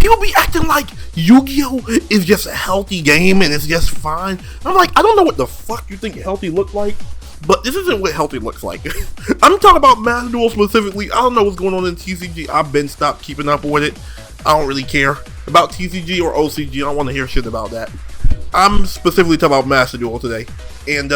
People be acting like Yu-Gi-Oh is just a healthy game and it's just fine. I'm like, I don't know what the fuck you think healthy look like, but this isn't what healthy looks like. I'm talking about Master Duel specifically. I don't know what's going on in TCG. I've been stopped keeping up with it. I don't really care about TCG or OCG. I don't want to hear shit about that. I'm specifically talking about Master Duel today. And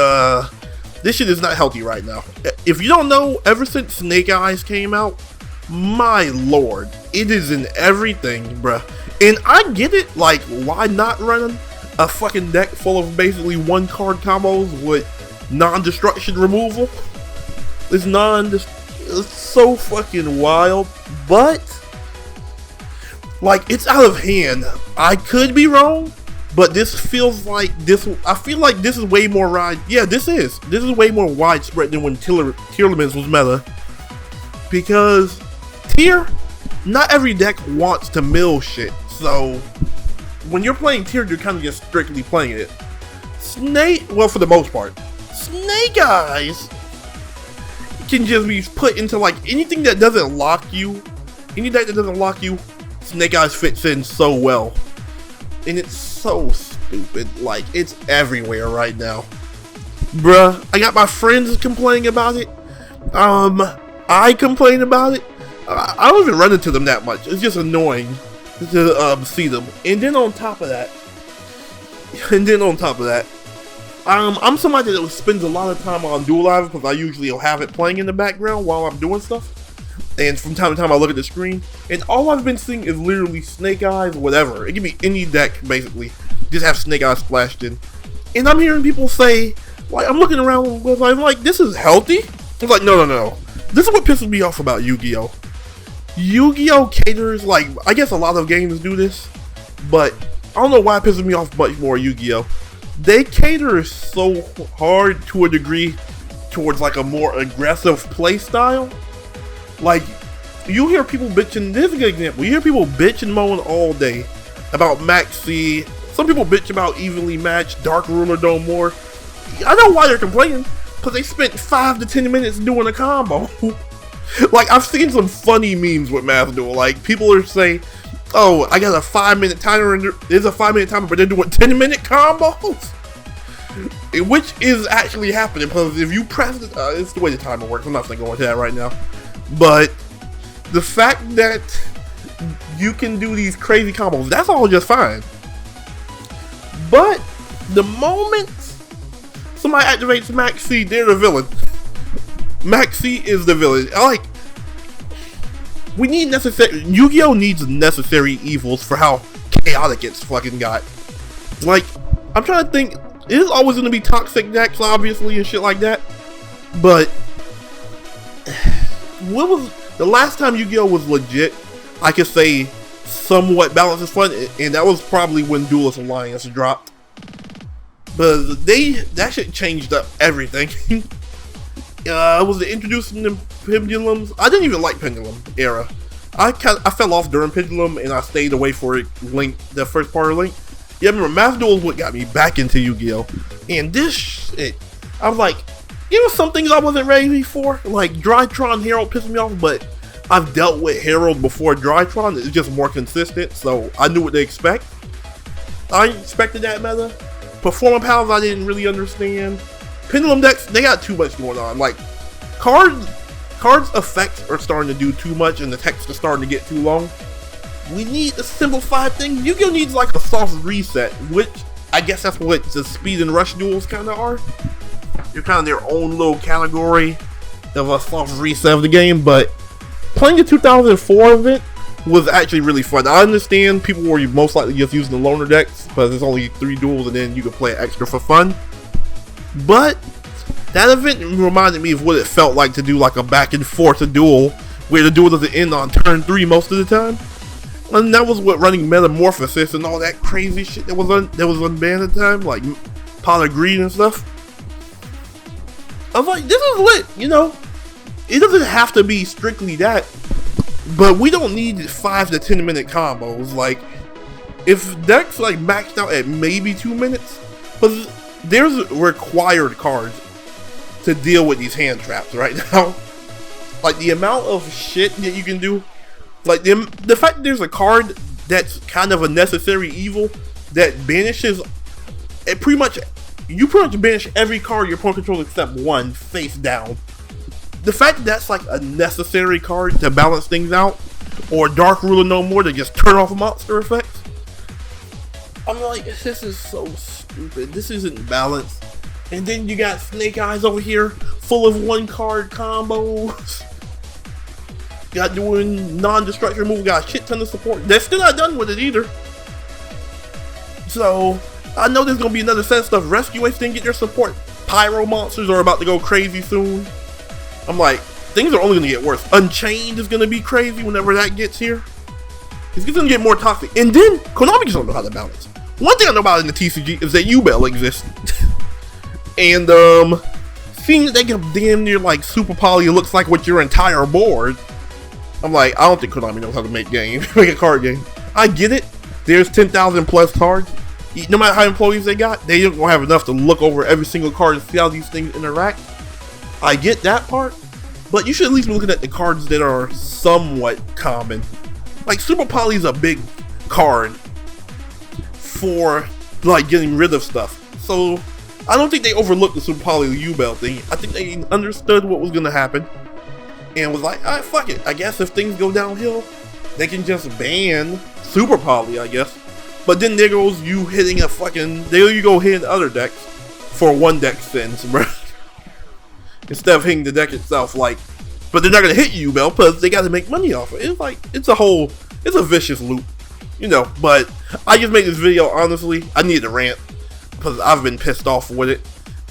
this shit is not healthy right now. If you don't know, ever since Snake Eyes came out, my lord, it is in everything, bruh. And I get it, like, why not running a fucking deck full of basically one card combos with non-destruction removal? It's so fucking wild, but like, it's out of hand. I could be wrong, but this feels like this. I feel like this is way more this is way more widespread than when Tearlaments was meta, because Tier, not every deck wants to mill shit. So when you're playing Tier, you're kind of just strictly playing it. Well, for the most part, Snake Eyes can just be put into like anything that doesn't lock you. Any deck that doesn't lock you, Snake Eyes fits in so well. And it's so stupid. Like, it's everywhere right now. Bruh, I got my friends complaining about it. I complain about it. I don't even run into them that much. It's just annoying to see them. And then on top of that, I'm somebody that spends a lot of time on Duel Live because I usually will have it playing in the background while I'm doing stuff. And from time to time I look at the screen, and all I've been seeing is literally Snake Eyes, whatever. It can be any deck, basically. Just have Snake Eyes splashed in. And I'm hearing people say, like, I'm looking around with, I'm like, this is healthy? I'm like, no. This is what pisses me off about Yu-Gi-Oh! Yu-Gi-Oh! Caters, like, I guess a lot of games do this, but I don't know why it pisses me off much more Yu-Gi-Oh! They cater so hard to a degree towards, like, a more aggressive play style. Like, you hear people bitching, this is a good example, you hear people bitch and moan all day about Maxi. Some people bitch about evenly matched, Dark Ruler no more. I know why they're complaining, because they spent 5 to 10 minutes doing a combo. Like, I've seen some funny memes with Master Duel. Like, people are saying, oh, I got a 5-minute timer, and there's a 5-minute timer, but they're doing 10-minute combos. Which is actually happening, because if you press it, it's the way the timer works. I'm not going to go into that right now. But the fact that you can do these crazy combos, that's all just fine. But the moment somebody activates Maxi, they're the villain. Maxi is the villain. We need Yu-Gi-Oh! Needs necessary evils for how chaotic it's fucking got. Like, I'm trying to think, it is always going to be toxic decks, obviously, and shit like that. But what was the last time Yu-Gi-Oh! Was legit? I could say somewhat balanced is fun, and that was probably when Duelist Alliance dropped. But that shit changed up everything. Was it introducing the Pendulums? I didn't even like Pendulum era. I fell off during Pendulum, and I stayed away for it. The first part of Link. Yeah, I remember Master Duel is what got me back into Yu-Gi-Oh! And this shit, I was like, there were some things I wasn't ready for. Like Drytron Herald pissed me off, but I've dealt with Herald before Drytron. It's just more consistent, so I knew what to expect. I expected that meta. Performance powers I didn't really understand. Pendulum decks, they got too much going on. Like, cards effects are starting to do too much, and the text is starting to get too long. We need a simplified thing. Yu-Gi-Oh! Needs like a soft reset, which I guess that's what the speed and rush duels kind of are. They're kind of their own little category of a soft reset of the game, but playing the 2004 event was actually really fun. I understand people were most likely just using the loner decks because there's only 3 duels and then you can play it extra for fun. But that event reminded me of what it felt like to do like a back and forth duel where the duel doesn't end on turn 3 most of the time. And that was what running Metamorphosis and all that crazy shit that was unbanned at the time, like Pot of Greed and stuff. I was like, this is lit, you know. It doesn't have to be strictly that, but we don't need 5 to 10 minute combos. Like, if decks like maxed out at maybe 2 minutes, but there's required cards to deal with these hand traps right now. Like, the amount of shit that you can do, like the fact that there's a card that's kind of a necessary evil that banishes it pretty much. You pretty much banish every card your opponent controls except one face down. The fact that that's like a necessary card to balance things out, or Dark Ruler no more to just turn off monster effects. I'm like, this is so stupid. This isn't balanced. And then you got Snake Eyes over here, full of one card combos. Got doing non-destruction moves, got a shit ton of support. They're still not done with it either. So, I know there's gonna be another set of stuff. Rescue Waste didn't get their support. Pyro monsters are about to go crazy soon. I'm like, things are only gonna get worse. Unchained is gonna be crazy whenever that gets here. It's gonna get more toxic. And then, Konami just don't know how to balance. One thing I know about in the TCG is that Yugioh exists. And, seeing that they can damn near like Super Poly looks like with your entire board, I'm like, I don't think Konami knows how to make games, make a card game. I get it. There's 10,000 plus cards. No matter how many employees they got, they don't have enough to look over every single card and see how these things interact. I get that part, but you should at least be looking at the cards that are somewhat common. Like Super Poly is a big card for like getting rid of stuff. So I don't think they overlooked the Super Poly Yubel thing. I think they understood what was gonna happen and was like, alright, fuck it. I guess if things go downhill, they can just ban Super Poly, I guess. But then there goes you hitting a fucking, there you go hitting other decks for one deck spins, bro. Instead of hitting the deck itself, like, but they're not gonna hit you, Bell, because they gotta make money off it. It's like, it's a vicious loop, you know. But I just made this video, honestly, I needed to rant, because I've been pissed off with it.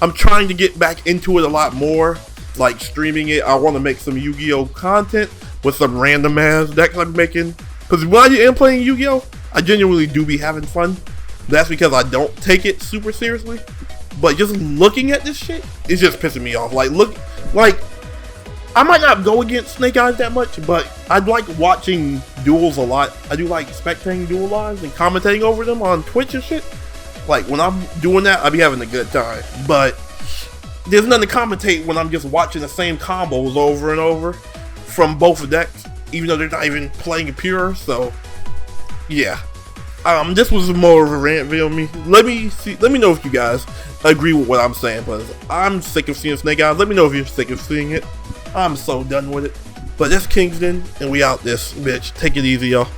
I'm trying to get back into it a lot more, like streaming it. I want to make some Yu-Gi-Oh content with some random ass decks I'm making, because when I am playing Yu-Gi-Oh, I genuinely do be having fun. That's because I don't take it super seriously. But just looking at this shit, it's just pissing me off. Like, I might not go against Snake Eyes that much, but I like watching duels a lot. I do like spectating duel lives and commentating over them on Twitch and shit. Like, when I'm doing that, I be having a good time. But there's nothing to commentate when I'm just watching the same combos over and over from both decks, even though they're not even playing pure. So yeah, this was more of a rant video. Let me know if you guys agree with what I'm saying, because I'm sick of seeing Snake Eyes. Let me know if you're sick of seeing it. I'm so done with it. But that's Kingston, and we out this bitch. Take it easy, y'all.